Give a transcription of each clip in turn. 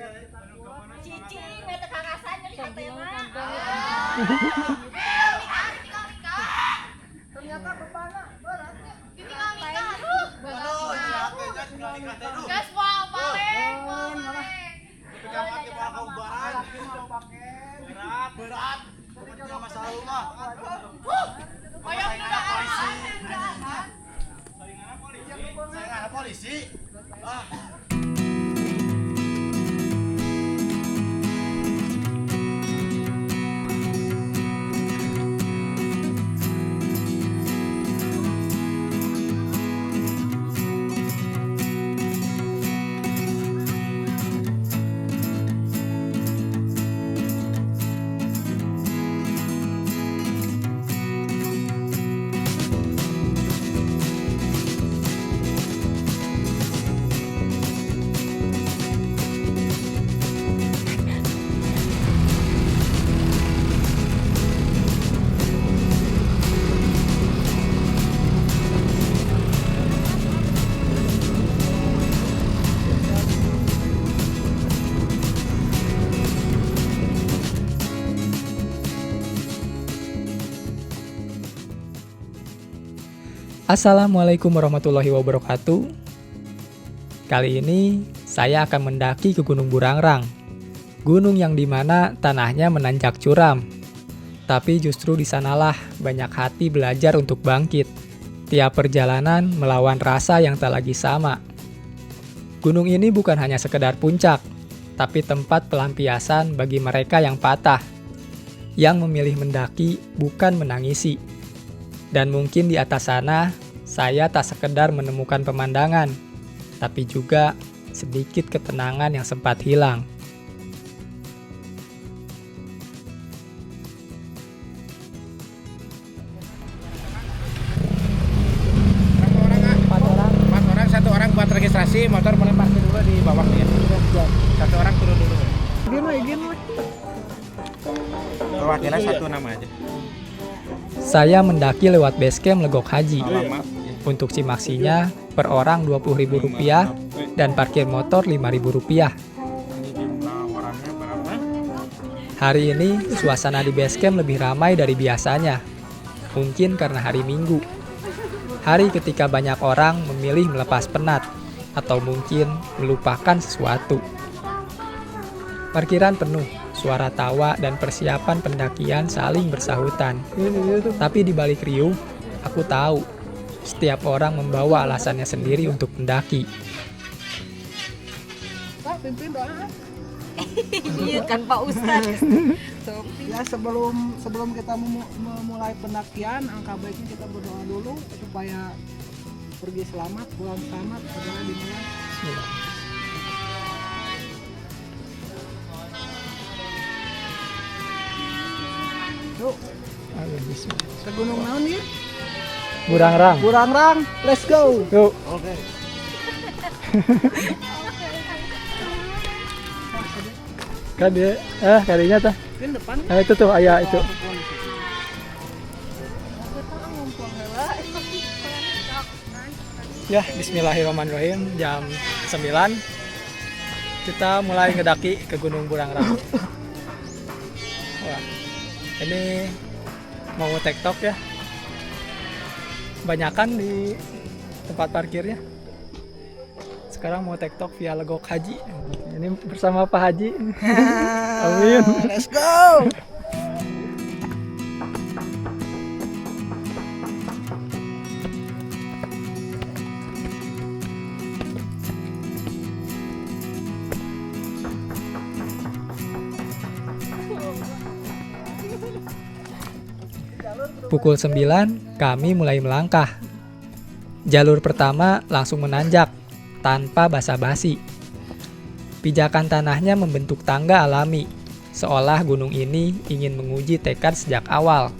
Cicing, eta kakasan jadi hati mah. Ternyata bapana berat. Gas mau paling. Berat. Punya masalah rumah. Koyong udah Saya polisi. Ah. Assalamualaikum warahmatullahi wabarakatuh. Kali ini saya akan mendaki ke Gunung Burangrang. Gunung yang dimana tanahnya menanjak curam. Tapi justru di sanalah banyak hati belajar untuk bangkit. Tiap perjalanan melawan rasa yang tak lagi sama. Gunung ini bukan hanya sekedar puncak, tapi tempat pelampiasan bagi mereka yang patah. Yang memilih mendaki bukan menangisi. Dan mungkin di atas sana, saya tak sekedar menemukan pemandangan, tapi juga sedikit ketenangan yang sempat hilang. Empat orang, satu orang buat registrasi, motor boleh parkir dulu di bawahnya. Satu orang turun dulu. Perwakilan satu nama aja. Saya mendaki lewat base camp Legok Haji. Alamat. Untuk simaksinya, per orang Rp20.000 dan parkir motor Rp5.000. Ini jumlah orangnya berapa? Hari ini, suasana di base camp lebih ramai dari biasanya. Mungkin karena hari Minggu. Hari ketika banyak orang memilih melepas penat, atau mungkin melupakan sesuatu. Parkiran penuh, suara tawa dan persiapan pendakian saling bersahutan. Tapi di balik riuh, aku tahu, setiap orang membawa alasannya sendiri untuk mendaki. Pak, pimpin doa. Iya kan Pak Ustadz. Ya sebelum kita memulai pendakian, angka baiknya kita berdoa dulu supaya pergi selamat, pulang selamat, segala dimulai. Yuk, ke gunung naon ya? Burangrang. Burangrang, let's go. Yuk. Oke. Kan dia, kalinya tuh. Pin depan. Itu tuh, ayah itu. Ya, bismillahirrahmanirrahim. Jam 9 kita mulai ngedaki ke Gunung Burangrang. Wah, ini mau tektok ya. Banyakan di tempat parkirnya. Sekarang mau tektok via Legok Haji. Ini bersama Pak Haji. Amin. Let's go. Pukul 9, kami mulai melangkah. Jalur pertama langsung menanjak, tanpa basa-basi. Pijakan tanahnya membentuk tangga alami, seolah gunung ini ingin menguji tekad sejak awal.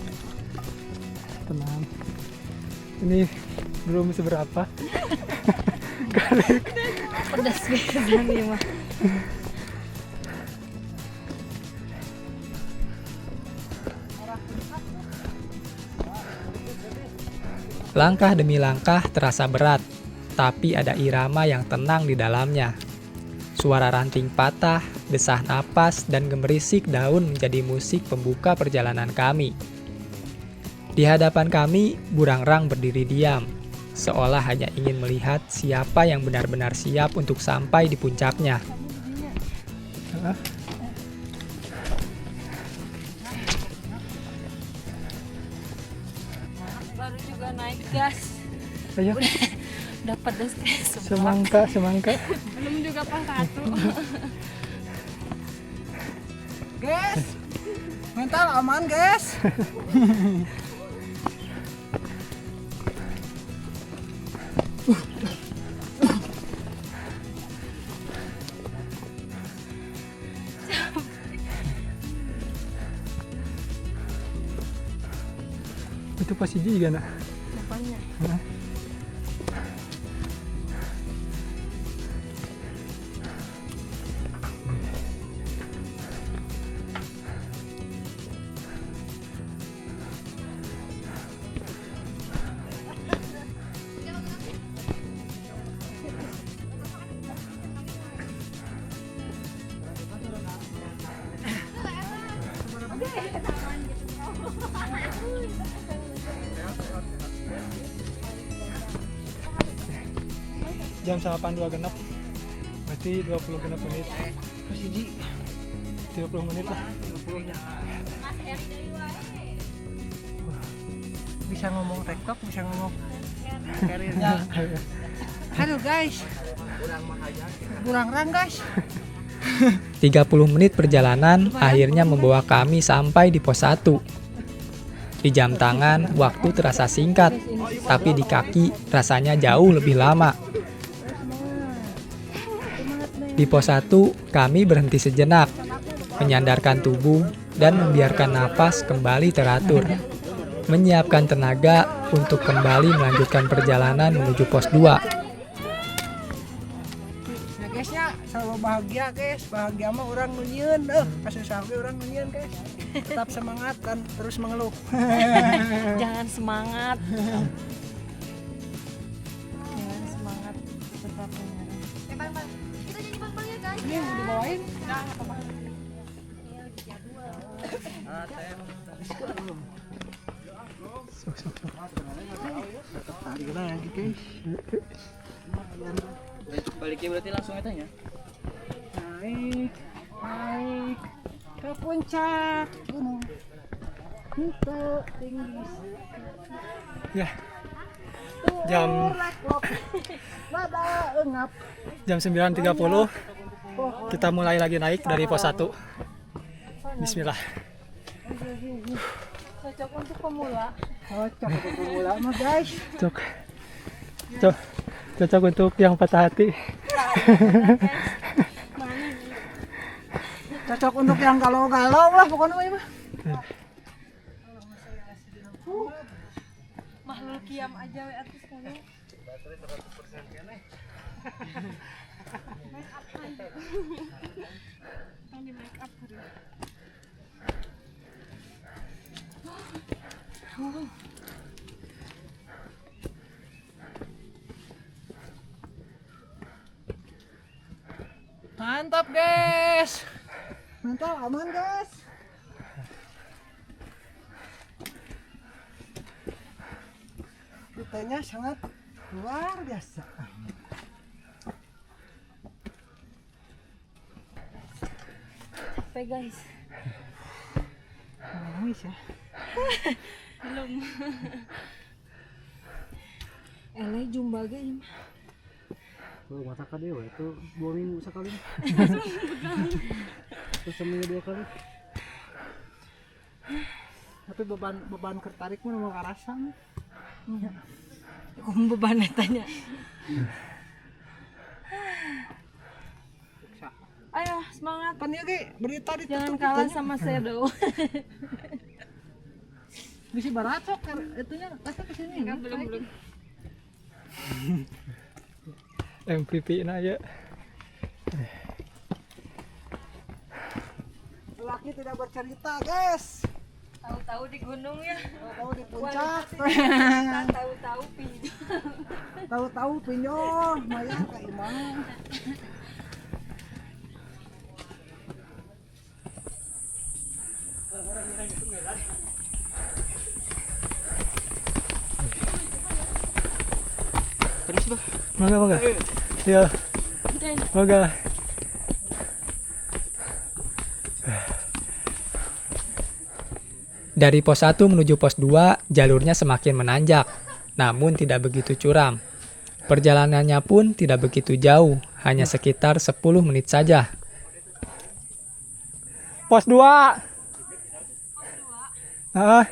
Tenang, ini belum seberapa. Pedas biasa nih mah. Langkah demi langkah terasa berat, tapi ada irama yang tenang di dalamnya. Suara ranting patah, desah napas, dan gemerisik daun menjadi musik pembuka perjalanan kami. Di hadapan kami, Burangrang berdiri diam, seolah hanya ingin melihat siapa yang benar-benar siap untuk sampai di puncaknya. Baru juga naik gas. Ayo, Udah pedes kayak semangka. Belum juga pas satu. Guys, mental aman guys. Itu pasti juga nak. Apanya? Jam 8.2 genap, berarti 20 genap menit. Siji 30 menit lah. bisa ngomong TikTok, bisa ngomong karirnya. Halo guys. Burangrang guys. 30 menit perjalanan akhirnya membawa kami sampai di pos 1. Di jam tangan, waktu terasa singkat, tapi di kaki rasanya jauh lebih lama. Di pos 1, kami berhenti sejenak, menyandarkan tubuh, dan membiarkan napas kembali teratur. Menyiapkan tenaga untuk kembali melanjutkan perjalanan menuju pos 2. Ya guys ya, selalu bahagia guys. Bahagia mah orang nunyeun. Kasih sampai orang nunyeun guys. Tetap semangat dan terus mengeluh. Jangan semangat. Jangan semangat. Tetap menyerah. Kita jadi bang ya guys. Ini mau dibawain? Tadi kita lagi guys. Baliknya berarti langsung aja ya? Naik ke puncak gunung. Itu tinggi. Ya, jam Nada engap. jam 9.30 kita mulai lagi naik dari pos 1. Bismillah. Cocok untuk pemula. Cocok untuk pemula mah guys. Cocok untuk yang patah hati. Cocok untuk yang galau-galau lah pokoknya mah. Makhluk kiam aja we atuh sekali. Di make up Mantap guys. Mantap aman guys. Rutenya sangat luar biasa. capek guys. Nangis ya. Belum. Eleh jumba ge ieu. Kalau mata kadewa itu 2 minggu sekali. Terus seminggu 2 kali. Tapi beban kertarik mah mau karasa mah. Kok beban tanya. Ayo semangat. Pan ieu ge berita di Jangan kalah sama Shadow. Bisa baracok itunya pasti ke sini. Belum. MVP na ya. Laki tidak bercerita, guys. Tahu-tahu di gunung ya. Tahu di puncak. Tahu-tahu pinjol. Tahu-tahu pinjol, Maya ke Imang. Mangga. Ya. Mangga. Dari pos 1 menuju pos 2, jalurnya semakin menanjak, namun tidak begitu curam. Perjalanannya pun tidak begitu jauh, hanya sekitar 10 menit saja. Pos 2. Ah.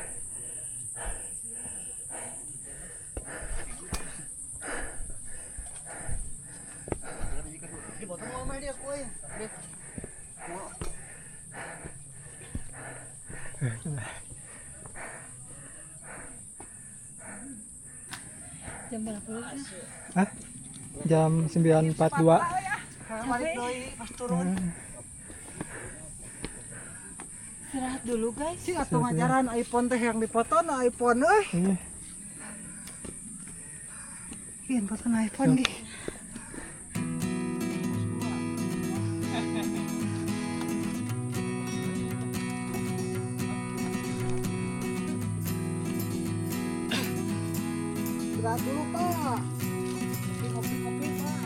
Jam berapa lu? Hah? Jam 9.42. Balik deui pas turun. Istirahat dulu guys. Si atuh ngajaran iPhone teh yang dipoto na iPhone euy. Ieun foto iPhone di. Istirahat dulu Pak. Kopi-kopi Pak.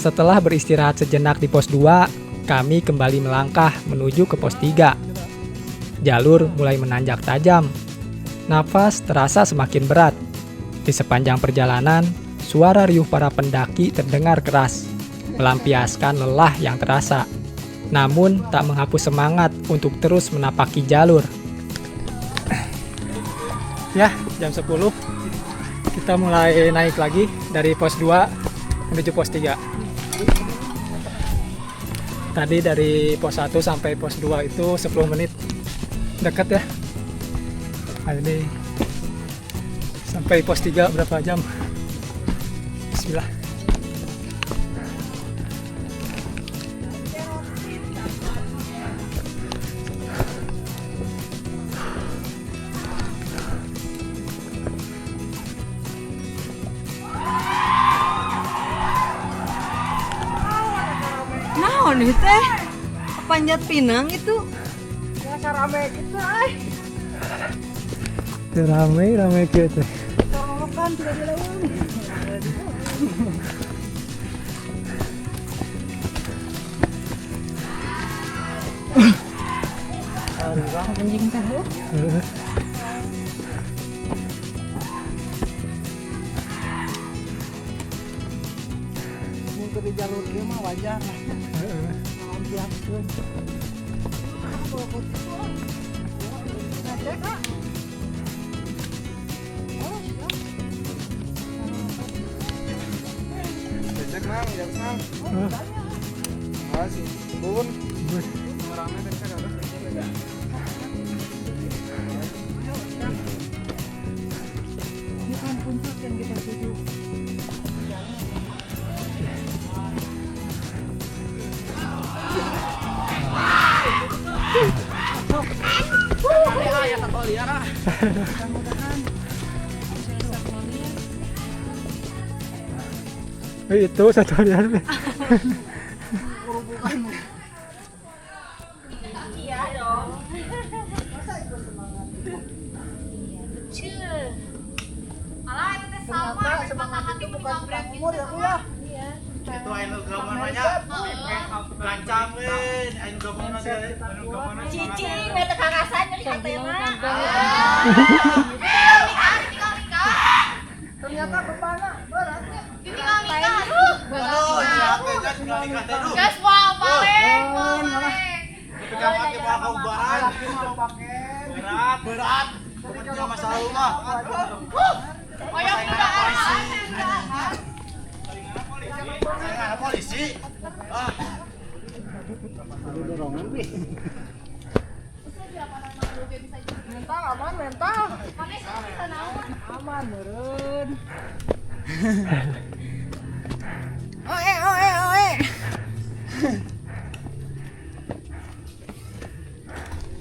Setelah beristirahat sejenak di pos 2, kami kembali melangkah menuju ke pos 3. Jalur mulai menanjak tajam. Nafas terasa semakin berat. Di sepanjang perjalanan, suara riuh para pendaki terdengar keras, melampiaskan lelah yang terasa. Namun, tak menghapus semangat untuk terus menapaki jalur. Ya, jam 10. Kita mulai naik lagi dari pos 2 menuju pos 3. Tadi dari pos 1 sampai pos 2 itu 10 menit. Dekat ya. Nah, ini sampai pos 3 berapa jam? Bismillah. Naon ieu teh? Panjat Pinang itu. Biasa rame gitu ay. Rame gitu. Torokan tidak dilawan. Anjing tahu. Mun di jalur ieu mah wajar lah. Lampiaskeun. Ngecek Kak. Cek Mang, jam sang. Makasih. Bun. Rame teh kan harus cek. Ini kan puncak yang kita tuju. Itu satu lihat. Umur ya kuya. Itu anu gambar banyak. Gancang we, anu gambar teh. Cicing beta kakasan jadi katanya. Ternyata kemana? Berat ya. Aduh, siapa sekali kata lu. Gas mau paling. Pegang pakai bawa bahan. Berat. Punya masalah rumah. Ayo kita Saya nggak ada polisi. Ah. Mental aman mental. Aman meureun. Oe.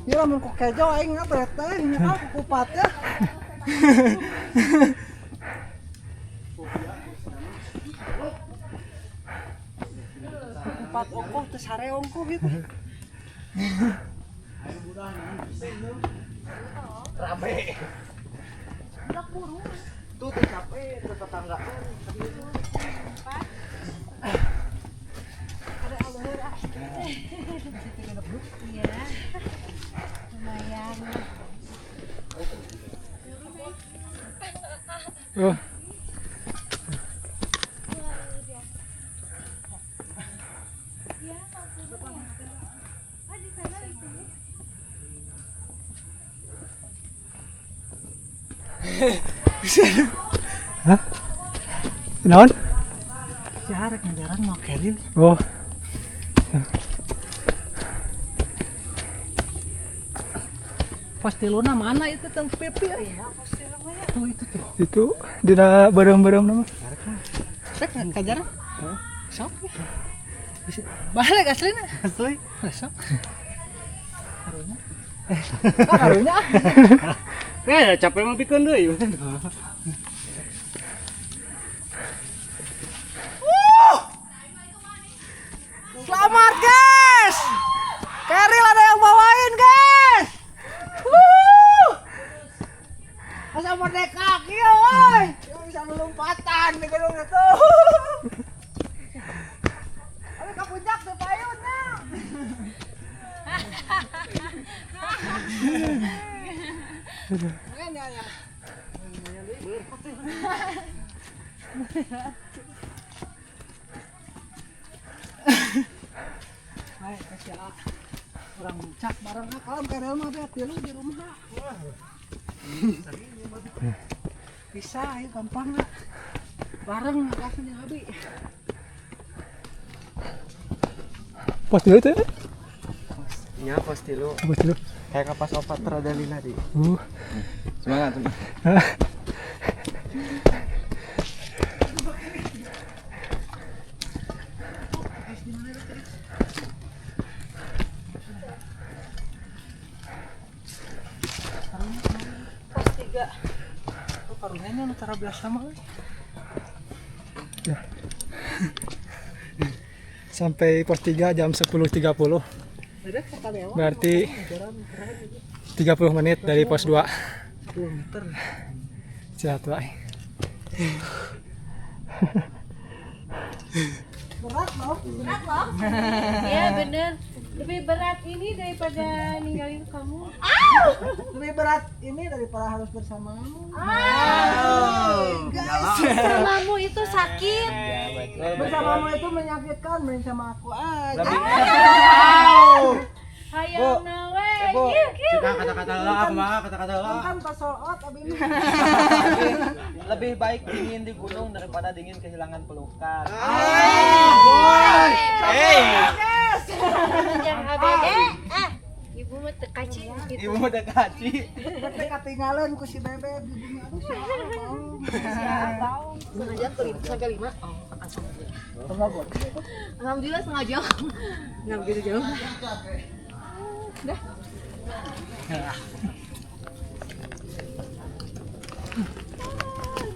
Iya lamun ku kejo aing apa teh nya kupat ya. Kupat okoh teh sareong ku gitu. Rame. Tuh teh capek teh tetanggaan. Iya. Lumayan. Oh. Hah? Naon? Si arek ngajaran mau keril. Oh. Postiluna mana itu teng pipi ya? Tuh itu tuh. Itu dina bareng-bareng nama. Rek ngajaran. Sok. Balik aslina. Asli. Sok. Karunya. Capek mah pikeun deui. Selamat guys. Keril ada yang bawain guys. Masa merdeka kieu euy. Bisa lompatan di gedung itu. Ayo ke puncak tuh payunnya. Hai, kasih orang cak bareng kalau kerel mah beat dulu di rumah. Bisa, ayo gampang lah. Bareng langsung di habi. Pos dulu itu. Iya pasti lu. Pos dulu. Kayak kapas opat teradalina di. Semangat. Karunya ini antara biasa mah. Ya. Sampai pos 3 jam 10.30. Berarti 30 menit dari pos 2. 10 meter. Sehat wae. Berat loh. Iya bener. Lebih berat ini daripada ninggalin kamu. Lebih berat ini daripada harus bersamamu. Guys, bersamamu itu sakit. Bersamamu itu menyakitkan, main sama aku aja. Hayang nawe. Kata-kata lah, mah kata-kata lah. Kan pasolot abis Lebih baik dingin di gunung daripada dingin kehilangan pelukan. Jangan ABG. Ibu mah tekaci gitu. Ibu udah kaci. Tapi ketinggalan ku si bebek di dunia. Setengah jam sampai 5. Alhamdulillah setengah jam. Nggak begitu jauh. Dah.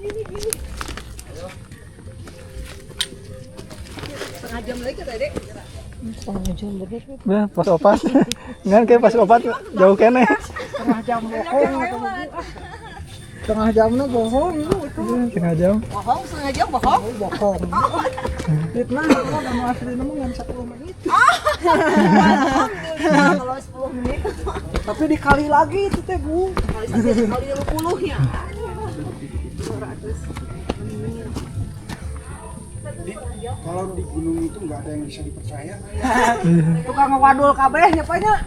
Gini. Setengah jam lagi tadi. Setengah jam bener. Nah, pas opat. Ngan kayak pas opat jauh kene. Setengah jam bohong. Setengah jamnya bohong itu. Setengah jam. Bohong, setengah jam bohong. Bohong. Fitnah kalau kamu asli nama nggak 10 menit. Kalau 10 menit. Tapi dikali lagi itu teh Bu. Kali 50 ya. 200. Kalau di gunung itu nggak ada yang bisa dipercaya. Tukang ngewadul kabeh nyapanya.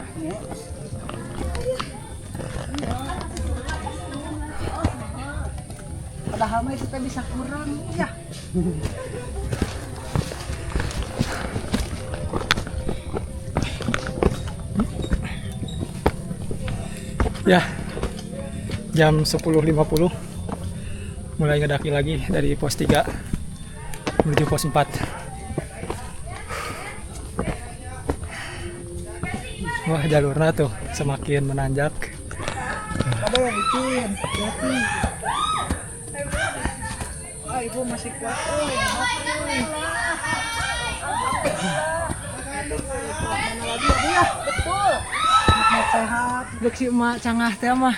Padahal mah itu teh bisa kurang ya. Ya. Jam 10.50. Mulai ngedaki lagi dari pos 3 menuju pos 4. Wah, jalurnya tuh semakin menanjak. Ada yang licin, hati-hati. Wah, ibu masih kuat. Mana lagi ya? Betul. Sehat. Dek si emak cangah teh mah.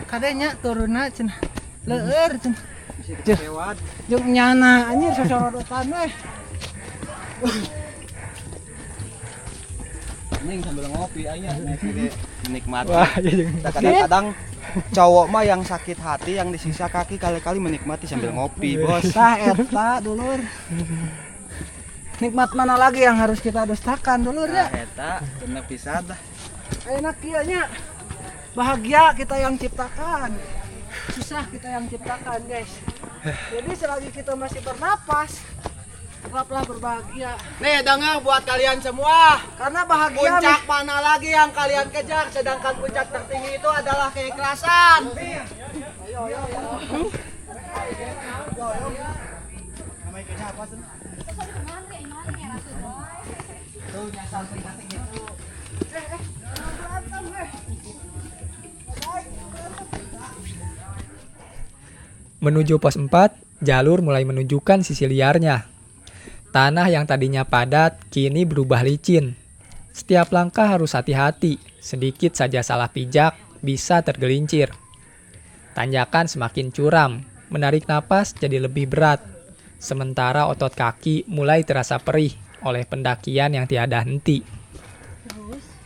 Kadenya turunna cenah. Leueur cenah. Jeung nyana anjir sosorodotan we. Mending sambil ngopi aja menikmati. Wah, iya jeung. Kadang-kadang cowok mah yang sakit hati yang disisa kaki kali-kali menikmati sambil ngopi, Bos. Tah eta dulur. Nikmat mana lagi yang harus kita dustakan dulur ya? Eta bener pisan dah. Enak kieu nya. Bahagia kita yang ciptakan. Susah kita yang ciptakan, guys. Jadi selagi kita masih bernapas, tetaplah berbahagia. Nih, dengar buat kalian semua. Karena bahagia Puncak mana lagi yang kalian kejar, sedangkan puncak tertinggi itu adalah keikhlasan. Menuju pos 4, jalur mulai menunjukkan sisi liarnya. Tanah yang tadinya padat kini berubah licin. Setiap langkah harus hati-hati, sedikit saja salah pijak bisa tergelincir. Tanjakan semakin curam, menarik napas jadi lebih berat. Sementara otot kaki mulai terasa perih oleh pendakian yang tiada henti.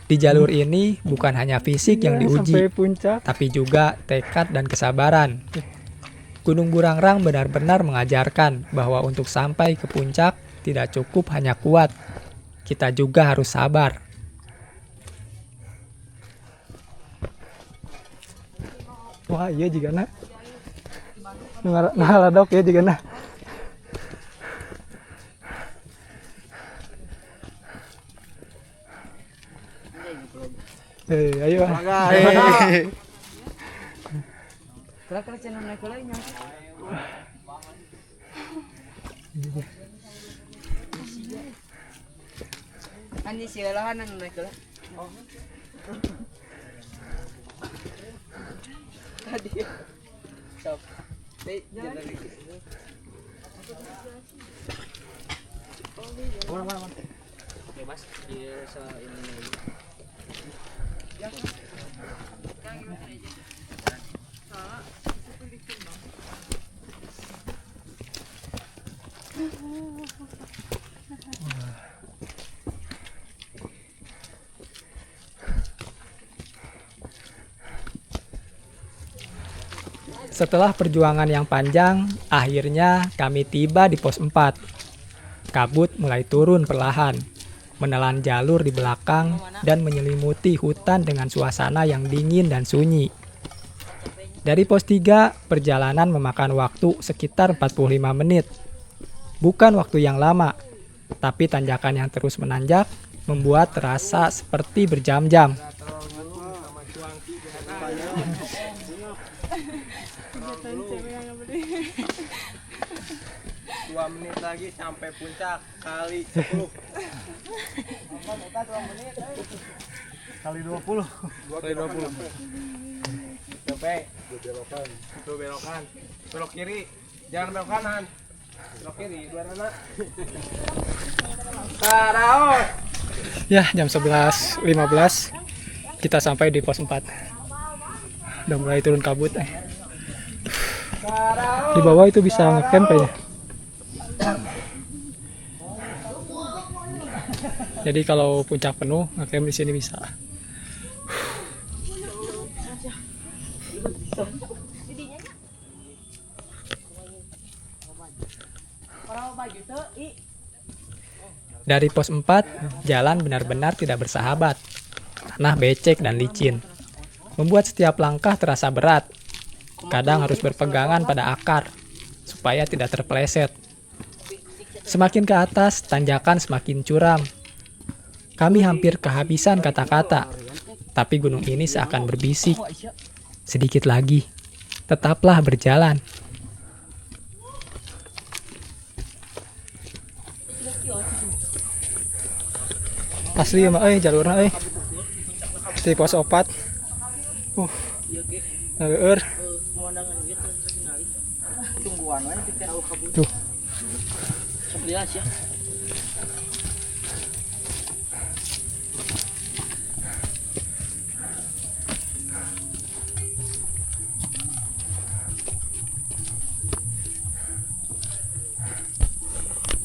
Di jalur ini bukan hanya fisik yang diuji, tapi juga tekad dan kesabaran. Gunung Burangrang benar-benar mengajarkan bahwa untuk sampai ke puncak tidak cukup hanya kuat, kita juga harus sabar. Wah, iya juga na. Ngaladok ya juga na. Ayo. Kira-kira channel naik lainnya. Ani silahan naik lah. Tadi. Stop. Jalan lagi. Mana. Oke, Mas. Dia ini. Setelah perjuangan yang panjang, akhirnya kami tiba di pos 4. Kabut mulai turun perlahan, menelan jalur di belakang dan menyelimuti hutan dengan suasana yang dingin dan sunyi. Dari pos 3, perjalanan memakan waktu sekitar 45 menit. Bukan waktu yang lama, tapi tanjakan yang terus menanjak membuat terasa seperti berjam-jam. 2 menit lagi sampai puncak kali 10. Kali 20. Kali 20. Sampai itu belokan. Belok kiri. Jangan belok kanan. Belok kiri, dua anak. Taraos. Ya, jam 11.15 kita sampai di pos 4. Udah mulai turun kabut. Di bawah itu bisa ngecamp kayaknya. Jadi kalau puncak penuh, ngecamp di sini bisa. Dari pos 4, jalan benar-benar tidak bersahabat. Tanah becek dan licin, membuat setiap langkah terasa berat. Kadang harus berpegangan pada akar, supaya tidak terpeleset. Semakin ke atas, tanjakan semakin curam. Kami hampir kehabisan kata-kata, tapi gunung ini seakan berbisik. Sedikit lagi, tetaplah berjalan. Asli ya, jalurnya, Di pos 4. Leueur. Tuh.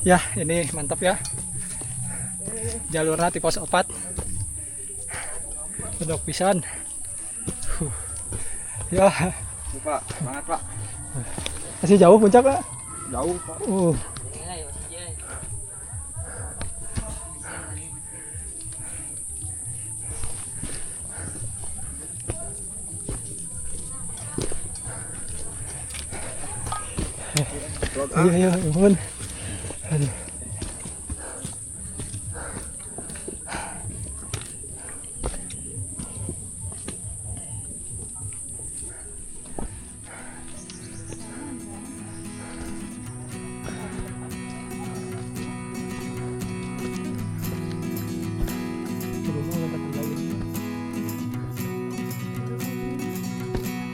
Ya, ini mantap ya. Jalurnya di pos 4. Bedok pisan. Ya. Pak, semangat Pak. Masih jauh puncak, Pak? Jauh Pak. Iya, ampun. Aduh.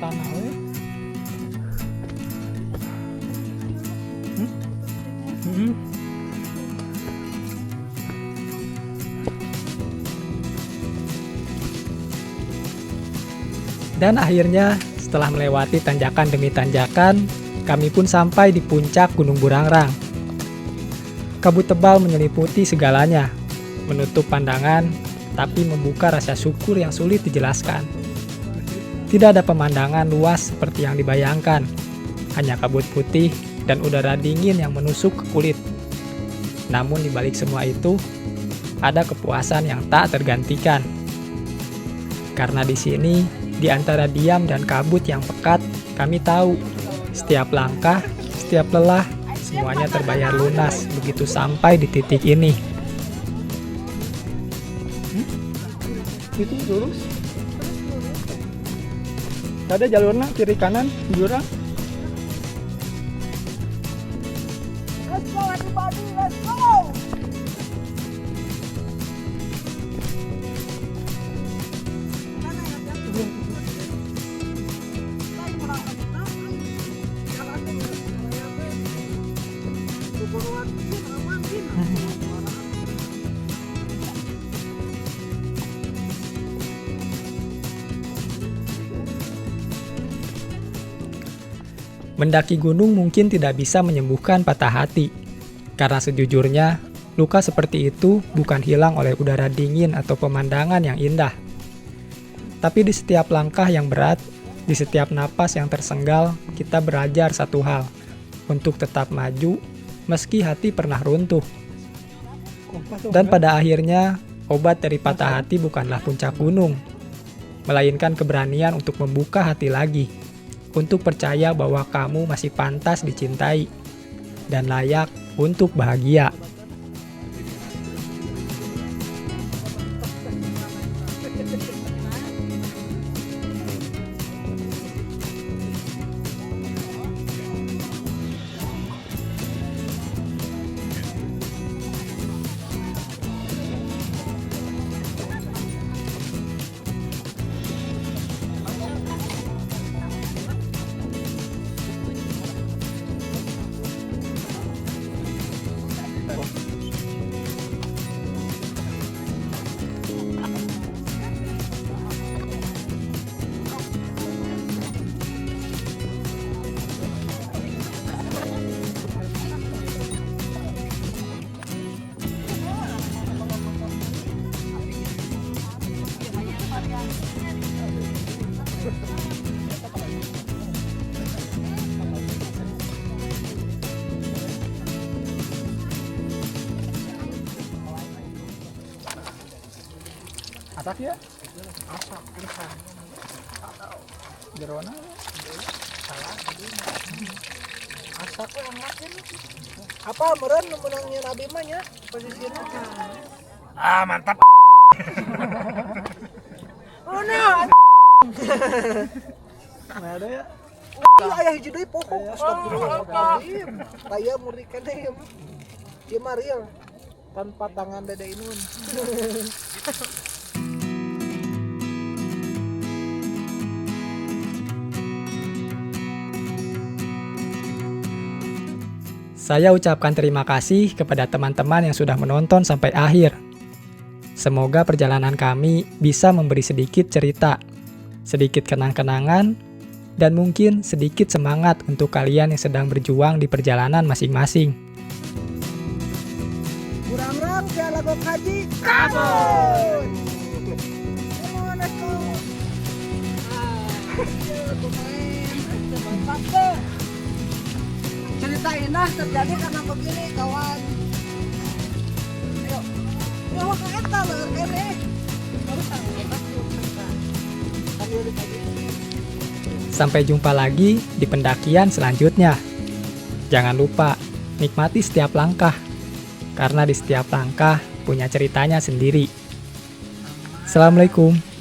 Tanah we. Dan akhirnya setelah melewati tanjakan demi tanjakan, kami pun sampai di puncak Gunung Burangrang. Kabut tebal menyelimuti segalanya, menutup pandangan, tapi membuka rasa syukur yang sulit dijelaskan. Tidak ada pemandangan luas seperti yang dibayangkan, hanya kabut putih dan udara dingin yang menusuk ke kulit. Namun di balik semua itu, ada kepuasan yang tak tergantikan. Karena di sini, di antara diam dan kabut yang pekat, kami tahu setiap langkah, setiap lelah, semuanya terbayar lunas begitu sampai di titik ini. Itu lurus. Ada jalurnya kiri kanan jurang. Let's go everybody, let's go. Mendaki gunung mungkin tidak bisa menyembuhkan patah hati, karena sejujurnya luka seperti itu bukan hilang oleh udara dingin atau pemandangan yang indah. Tapi di setiap langkah yang berat, di setiap napas yang tersenggal, kita belajar satu hal, untuk tetap maju meski hati pernah runtuh. Dan pada akhirnya, obat dari patah hati bukanlah puncak gunung, melainkan keberanian untuk membuka hati lagi, untuk percaya bahwa kamu masih pantas dicintai dan layak untuk bahagia. Asak ya? Asak, pisang. Jeroana? Asak apa meren menangnya Nabi mah nya posisinya. Ah, mantap. Oh no. Nah, ada ya? Ayah hiji deui pokok. Astagfirullahaladzim. Aya murikan deui. Ieu mah real. Tanpa tangan Dede Inun. Saya ucapkan terima kasih kepada teman-teman yang sudah menonton sampai akhir. Semoga perjalanan kami bisa memberi sedikit cerita, sedikit kenang-kenangan, dan mungkin sedikit semangat untuk kalian yang sedang berjuang di perjalanan masing-masing. Burangrang saya lagu haji kabut. Cerita indah terjadi karena begini kawan. Ayo, bawa ke eta loh ini. Sampai jumpa lagi di pendakian selanjutnya. Jangan lupa nikmati setiap langkah, karena di setiap langkah punya ceritanya sendiri. Assalamualaikum.